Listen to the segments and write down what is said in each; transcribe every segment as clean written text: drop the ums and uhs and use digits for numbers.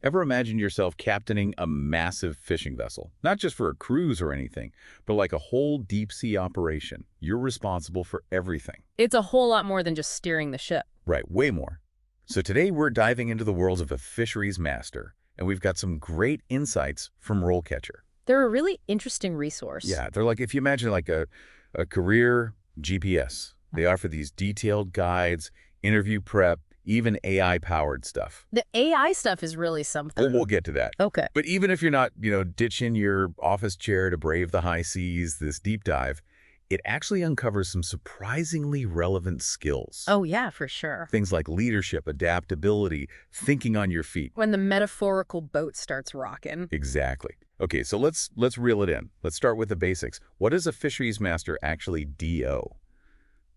Ever imagine yourself captaining a massive fishing vessel? Not just for a cruise or anything, but like a whole deep-sea operation. You're responsible for everything. It's a whole lot more than just steering the ship. Right, way more. So today we're diving into the worlds of a fisheries master, and we've got some great insights from RoleCatcher. They're a really interesting resource. Yeah, they're like, if you imagine like a career GPS, they offer these detailed guides, interview prep, even AI-powered stuff. The AI stuff is really something. We'll get to that. Okay. But even if you're not, ditching your office chair to brave the high seas, this deep dive, it actually uncovers some surprisingly relevant skills. Oh, yeah, for sure. Things like leadership, adaptability, thinking on your feet. When the metaphorical boat starts rocking. Exactly. Okay, so let's reel it in. Let's start with the basics. What does a fisheries master actually do?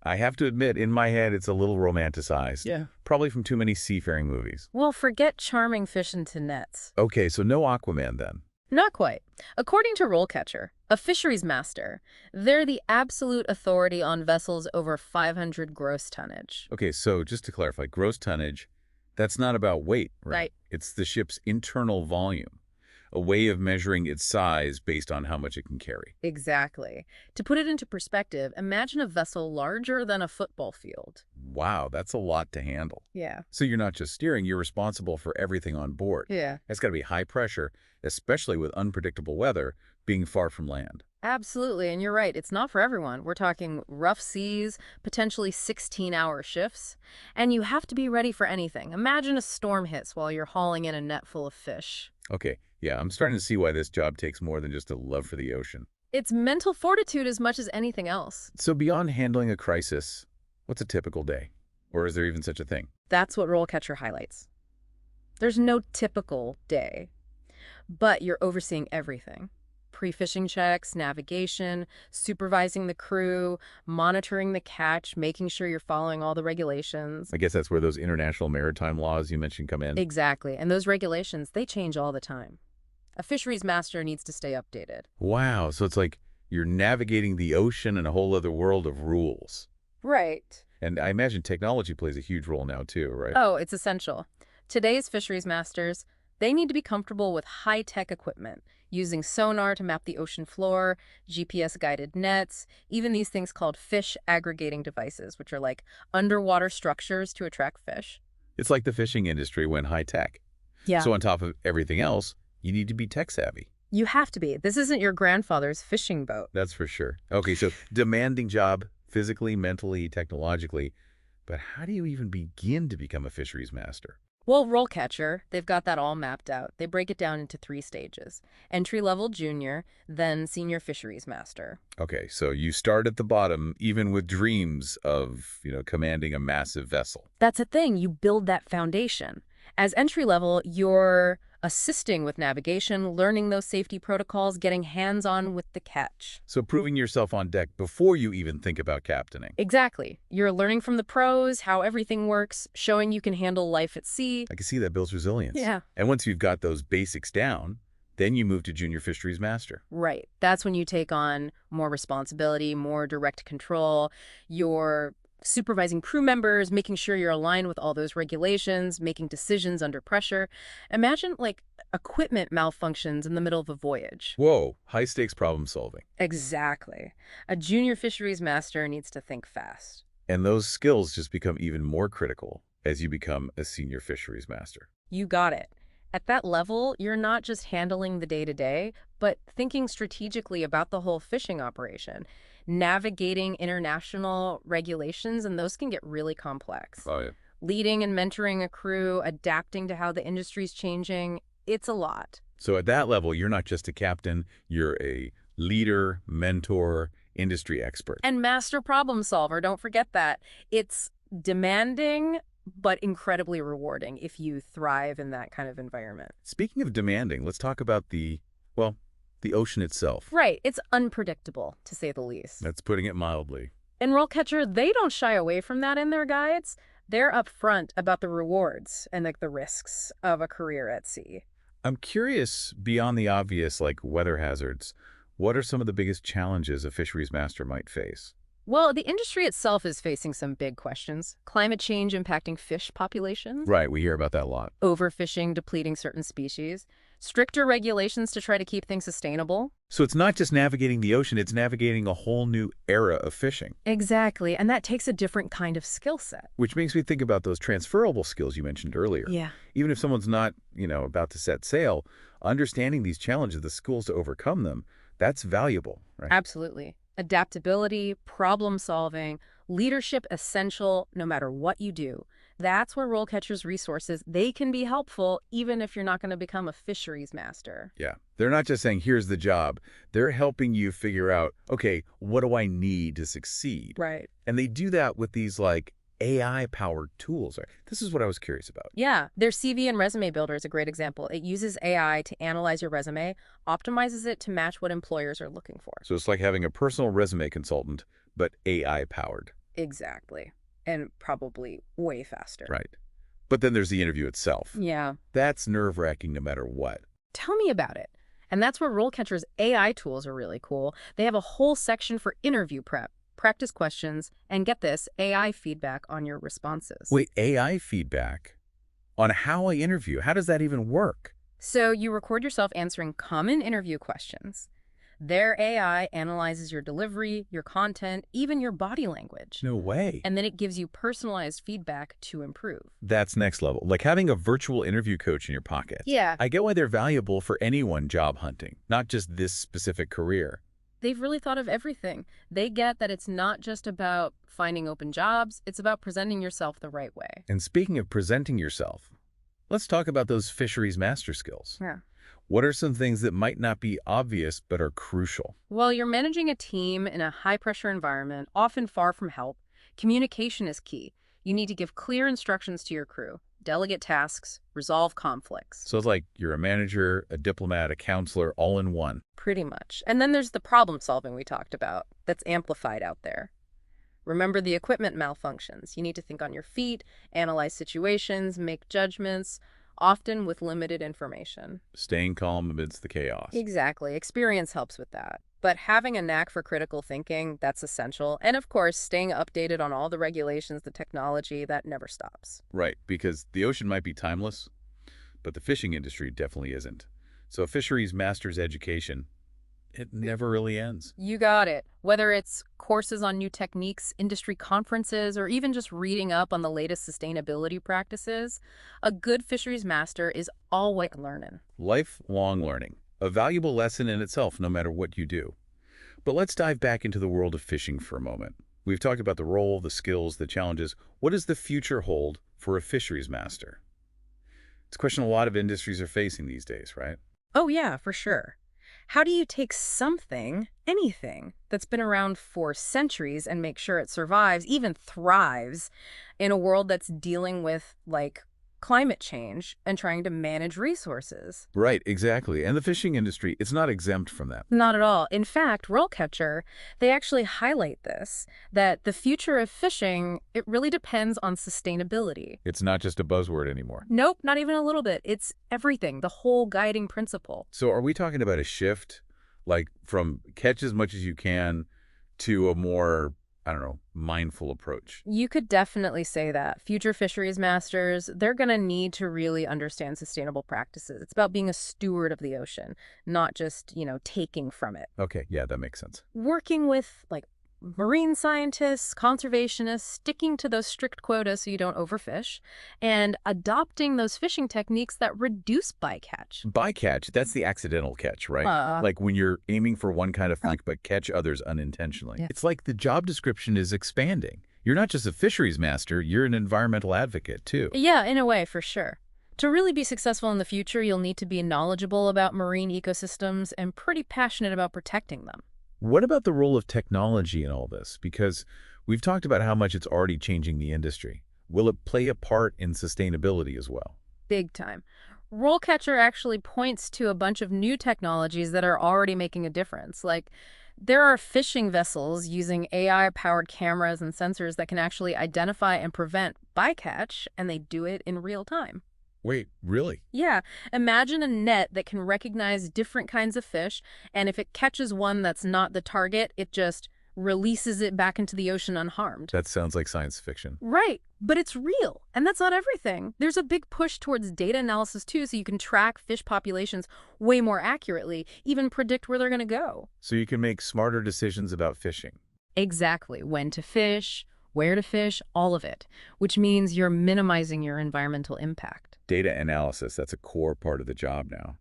I have to admit, in my head, it's a little romanticized. Yeah. Probably from too many seafaring movies. Well, forget charming fish into nets. Okay, so no Aquaman then. Not quite. According to RoleCatcher, a fisheries master, they're the absolute authority on vessels over 500 gross tonnage. Okay, so just to clarify, gross tonnage, that's not about weight, right? Right. It's the ship's internal volume, a way of measuring its size based on how much it can carry. Exactly. To put it into perspective, imagine a vessel larger than a football field. Wow, that's a lot to handle. Yeah. So you're not just steering, you're responsible for everything on board. Yeah. It's got to be high pressure, especially with unpredictable weather, being far from land. Absolutely, and you're right. It's not for everyone. We're talking rough seas, potentially 16-hour shifts, and you have to be ready for anything. Imagine a storm hits while you're hauling in a net full of fish. Okay, yeah, I'm starting to see why this job takes more than just a love for the ocean. It's mental fortitude as much as anything else. So beyond handling a crisis, what's a typical day? Or is there even such a thing? That's what RoleCatcher highlights. There's no typical day, but you're overseeing everything. Pre-fishing checks, navigation, supervising the crew, monitoring the catch, making sure you're following all the regulations. I guess that's where those international maritime laws you mentioned come in. Exactly, and those regulations, they change all the time. A fisheries master needs to stay updated. Wow, so it's like you're navigating the ocean in a whole other world of rules. Right. And I imagine technology plays a huge role now too, right? Oh, it's essential. Today's fisheries masters, they need to be comfortable with high-tech equipment, using sonar to map the ocean floor, GPS-guided nets, even these things called fish aggregating devices, which are like underwater structures to attract fish. It's like the fishing industry went high-tech. Yeah. So on top of everything else, you need to be tech-savvy. You have to be. This isn't your grandfather's fishing boat. That's for sure. Okay, so demanding job, physically, mentally, technologically. But how do you even begin to become a fisheries master? Well, RoleCatcher, they've got that all mapped out. They break it down into 3 stages. Entry-level junior, then senior fisheries master. Okay, so you start at the bottom, even with dreams of, commanding a massive vessel. That's a thing. You build that foundation. As entry-level, you're assisting with navigation, learning those safety protocols, getting hands-on with the catch. So proving yourself on deck before you even think about captaining. Exactly. You're learning from the pros, how everything works, showing you can handle life at sea. I can see that builds resilience. Yeah. And once you've got those basics down, then you move to junior fisheries master. Right. That's when you take on more responsibility, more direct control. You're supervising crew members, making sure you're aligned with all those regulations, making decisions under pressure. Imagine, equipment malfunctions in the middle of a voyage. Whoa, high-stakes problem solving. Exactly. A junior fisheries master needs to think fast. And those skills just become even more critical as you become a senior fisheries master. You got it. At that level, you're not just handling the day-to-day, but thinking strategically about the whole fishing operation, navigating international regulations, and those can get really complex. Oh, yeah. Leading and mentoring a crew, adapting to how the industry's changing, it's a lot. So at that level, you're not just a captain, you're a leader, mentor, industry expert. And master problem solver, don't forget that. It's demanding, but incredibly rewarding if you thrive in that kind of environment. Speaking of demanding, let's talk about the ocean itself. Right. It's unpredictable, to say the least. That's putting it mildly. In RoleCatcher, they don't shy away from that in their guides. They're upfront about the rewards and the risks of a career at sea. I'm curious, beyond the obvious, like weather hazards, what are some of the biggest challenges a fisheries master might face? Well, the industry itself is facing some big questions. Climate change impacting fish populations, Right, we hear about that a lot. overfishing depleting certain species, stricter regulations to try to keep things sustainable. So it's not just navigating the ocean, it's navigating a whole new era of fishing. Exactly, and that takes a different kind of skill set. Which makes me think about those transferable skills you mentioned earlier. Yeah. Even if someone's not, about to set sail, understanding these challenges, the skills to overcome them, that's valuable, right? Absolutely. Adaptability, problem solving, leadership essential no matter what you do. That's where RoleCatcher's resources, they can be helpful even if you're not going to become a fisheries master. Yeah. They're not just saying, here's the job. They're helping you figure out, okay, what do I need to succeed? Right. And they do that with these AI-powered tools. This is what I was curious about. Yeah, their CV and resume builder is a great example. It uses AI to analyze your resume, optimizes it to match what employers are looking for. So it's like having a personal resume consultant, but AI-powered. Exactly. And probably way faster. Right. But then there's the interview itself. Yeah. That's nerve-wracking no matter what. Tell me about it. And that's where RoleCatcher's AI tools are really cool. They have a whole section for interview prep, practice questions, and get this, AI feedback on your responses. Wait, AI feedback on how I interview? How does that even work? So you record yourself answering common interview questions. Their AI analyzes your delivery, your content, even your body language. No way. And then it gives you personalized feedback to improve. That's next level. Like having a virtual interview coach in your pocket. Yeah. I get why they're valuable for anyone job hunting, not just this specific career. They've really thought of everything. They get that it's not just about finding open jobs, it's about presenting yourself the right way. And speaking of presenting yourself, let's talk about those Fisheries Master skills. Yeah. What are some things that might not be obvious but are crucial? Well, you're managing a team in a high-pressure environment, often far from help. Communication is key. You need to give clear instructions to your crew, delegate tasks, resolve conflicts. So it's like you're a manager, a diplomat, a counselor, all in one. Pretty much. And then there's the problem solving we talked about that's amplified out there. Remember the equipment malfunctions. You need to think on your feet, analyze situations, make judgments, often with limited information. Staying calm amidst the chaos. Exactly. Experience helps with that. But having a knack for critical thinking, that's essential. And of course, staying updated on all the regulations, the technology, that never stops. Right, because the ocean might be timeless, but the fishing industry definitely isn't. So a fisheries master's education, it never really ends. You got it. Whether it's courses on new techniques, industry conferences, or even just reading up on the latest sustainability practices, a good fisheries master is always learning. Lifelong learning, a valuable lesson in itself no matter what you do. But let's dive back into the world of fishing for a moment. We've talked about the role, the skills, the challenges. What does the future hold for a fisheries master? It's a question a lot of industries are facing these days, right? Oh yeah, for sure. How do you take something, anything, that's been around for centuries and make sure it survives, even thrives, in a world that's dealing with, climate change and trying to manage resources? Right, exactly. And the fishing industry, it's not exempt from that. Not at all. In fact, RoleCatcher, they actually highlight this, that the future of fishing, it really depends on sustainability. It's not just a buzzword anymore. Nope, not even a little bit. It's everything, the whole guiding principle. So are we talking about a shift, like from catch as much as you can to a more, mindful approach? You could definitely say that. Future fisheries masters, they're going to need to really understand sustainable practices. It's about being a steward of the ocean, not just, taking from it. Okay, yeah, that makes sense. Working with, marine scientists, conservationists, sticking to those strict quotas so you don't overfish, and adopting those fishing techniques that reduce bycatch. Bycatch, that's the accidental catch, right? Like when you're aiming for one kind of fish but catch others unintentionally. Yeah. It's like the job description is expanding. You're not just a fisheries master, you're an environmental advocate too. Yeah, in a way, for sure. To really be successful in the future, you'll need to be knowledgeable about marine ecosystems and pretty passionate about protecting them. What about the role of technology in all this? Because we've talked about how much it's already changing the industry. Will it play a part in sustainability as well? Big time. RoleCatcher actually points to a bunch of new technologies that are already making a difference. There are fishing vessels using AI-powered cameras and sensors that can actually identify and prevent bycatch, and they do it in real time. Wait, really? Yeah, imagine a net that can recognize different kinds of fish, and if it catches one that's not the target, it just releases it back into the ocean unharmed. That sounds like science fiction. Right, but it's real, and that's not everything. There's a big push towards data analysis too, so you can track fish populations way more accurately, even predict where they're going to go. So you can make smarter decisions about fishing. Exactly, when to fish, where to fish, all of it, which means you're minimizing your environmental impact. Data analysis, that's a core part of the job now.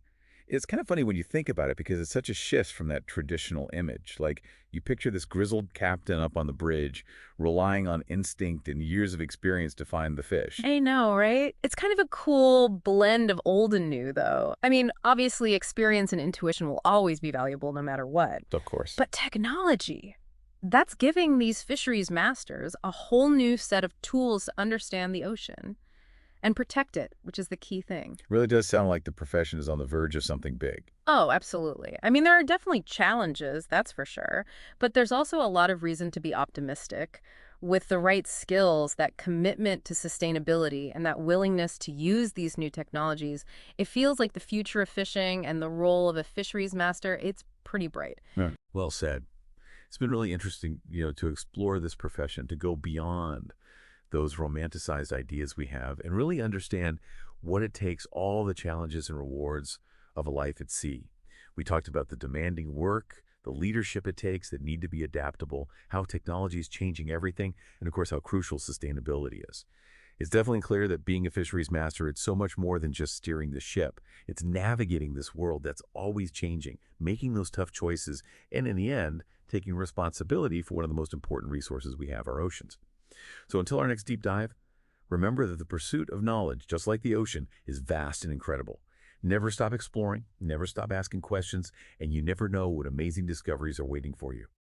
It's kind of funny when you think about it because it's such a shift from that traditional image. Like, you picture this grizzled captain up on the bridge, relying on instinct and years of experience to find the fish. I know, right? It's kind of a cool blend of old and new, though. I mean, obviously, experience and intuition will always be valuable no matter what. Of course. But technology, that's giving these fisheries masters a whole new set of tools to understand the ocean and protect it, which is the key thing. Really does sound like the profession is on the verge of something big. Oh, absolutely. I mean, there are definitely challenges, that's for sure. But there's also a lot of reason to be optimistic. With the right skills, that commitment to sustainability, and that willingness to use these new technologies, it feels like the future of fishing and the role of a fisheries master, it's pretty bright. Yeah. Well said. It's been really interesting, to explore this profession, to go beyond those romanticized ideas we have and really understand what it takes, all the challenges and rewards of a life at sea. We talked about the demanding work, the leadership it takes that need to be adaptable, how technology is changing everything, and of course how crucial sustainability is. It's definitely clear that being a fisheries master, it's so much more than just steering the ship. It's navigating this world that's always changing, making those tough choices, and in the end, taking responsibility for one of the most important resources we have, our oceans. So until our next deep dive, remember that the pursuit of knowledge, just like the ocean, is vast and incredible. Never stop exploring, never stop asking questions, and you never know what amazing discoveries are waiting for you.